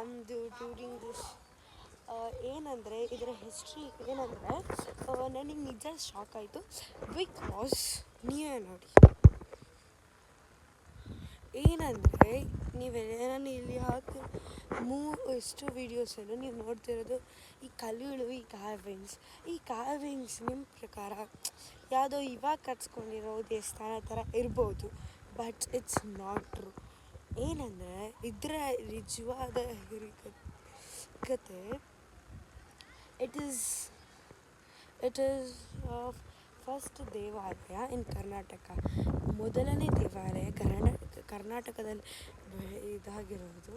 ನಮ್ಮದು during this ಏನಂದರೆ ಇದರ ಹಿಸ್ಟ್ರಿ ಏನಂದರೆ ನನಗೆ ನಿಜ ಶಾಕ್ ಆಯಿತು. ಬಿಕಾಸ್ ನೀವೇ ನೋಡಿ, ಏನಂದರೆ ನಾನು ಇಲ್ಲಿ ಹಾಕಿ ಎಷ್ಟು ವೀಡಿಯೋಸಲ್ಲೂ ನೀವು ನೋಡ್ತಿರೋದು ಈ ಕಲ್ಲುಗಳು, ಈ ಕಾರ್ವಿಂಗ್ಸ್ ನಿಮ್ಮ ಪ್ರಕಾರ ಯಾವುದೋ ಇವಾಗ ಕಟ್ಸ್ಕೊಂಡಿರೋ ದೇವಸ್ಥಾನ ಥರ ಇರ್ಬೋದು, ಬಟ್ ಇಟ್ಸ್ ನಾಟ್ ಟ್ರೂ. ಏನಂದರೆ ಇದರ ನಿಜವಾದ ಕತೆ ಇಟ್ ಈಸ್ ಫಸ್ಟ್ ದೇವಾಲಯ ಇನ್ ಕರ್ನಾಟಕ. ಮೊದಲನೇ ದೇವಾಲಯ ಕರ್ನಾಟಕದಲ್ಲಿ ಇದಾಗಿರೋದು.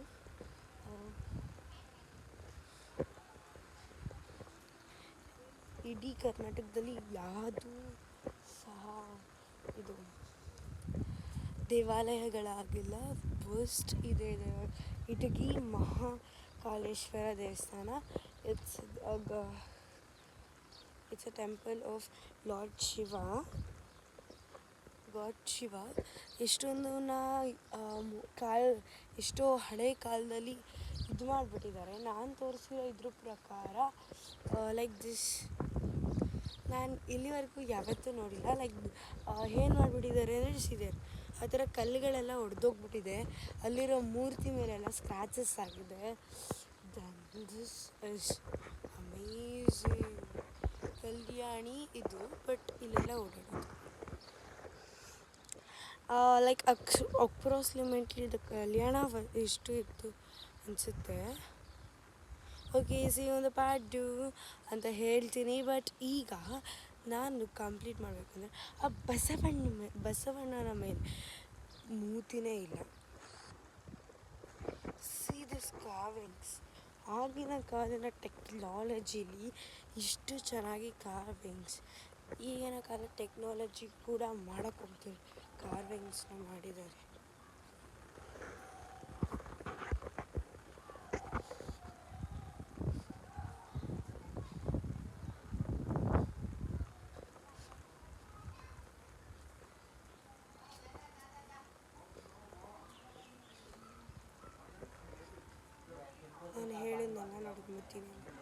ಇಡೀ ಕರ್ನಾಟಕದಲ್ಲಿ ಯಾವುದೂ ಸಹ ಇದು ದೇವಾಲಯಗಳಾಗಿಲ್ಲ. ಫಸ್ಟ್ ಇದೆ ಇಟಗಿ ಮಹಾಕಾಲೇಶ್ವರ ದೇವಸ್ಥಾನ. It's a temple of lord Shiva. ಎಷ್ಟೋ ಹಳೆ ಕಾಲದಲ್ಲಿ ಇದು ಮಾಡಿಬಿಟ್ಟಿದ್ದಾರೆ. ನಾನು ತೋರಿಸಿರೋ ಇದ್ರ ಪ್ರಕಾರ ಲೈಕ್ ದಿಸ್ ನಾನು ಇಲ್ಲಿವರೆಗೂ ಯಾವತ್ತೂ ನೋಡಿಲ್ಲ. ಲೈಕ್ ಏನು ಮಾಡಿಬಿಟ್ಟಿದ್ದಾರೆ ಅಂದರೆ ಆ ಥರ ಕಲ್ಲುಗಳೆಲ್ಲ ಒಡೆದೋಗ್ಬಿಟ್ಟಿದೆ. ಅಲ್ಲಿರೋ ಮೂರ್ತಿ ಮೇಲೆಲ್ಲ ಸ್ಕ್ರ್ಯಾಚಸ್ ಆಗಿದೆ. This is amazing. ಕಲ್ಯಾಣಿ ಇದು, ಬಟ್ ಇಲ್ಲೆಲ್ಲ ಓಡಾಡೋದು ಲೈಕ್ ಅಪ್ರಾಕ್ಸಿಮೇಟ್ಲಿ ಇದು ಕಲ್ಯಾಣ ಎಷ್ಟು ಇತ್ತು ಅನಿಸುತ್ತೆ. ಓಕೆ, ಒಂದು ಪಾರ್ಟ್ ಅಂತ ಹೇಳ್ತೀನಿ. ಬಟ್ ಈಗ ನಾನು ಕಂಪ್ಲೀಟ್ ಮಾಡಬೇಕಂದ್ರೆ ಆ ಬಸವಣ್ಣನ ಮೇಲೆ ಮೂತಿನೇ ಇಲ್ಲ. See this carvings. ಆಗಿನ ಕಾಲಿನ ಟೆಕ್ನಾಲಜಿಲಿ ಇಷ್ಟು ಚೆನ್ನಾಗಿ ಕಾರ್ವಿಂಗ್ಸ್, ಈಗಿನ ಕಾಲ ಟೆಕ್ನಾಲಜಿ ಕೂಡ ಮಾಡೋಕ್ಕೋಗ್ತಾರೆ, ಕಾರ್ವಿಂಗ್ಸ್ನ ಮಾಡಿದ್ದಾರೆ. ನಾನು ಹೇಳಿದ್ನೆಲ್ಲ ನೋಡ್ಕೊತೀನಿ.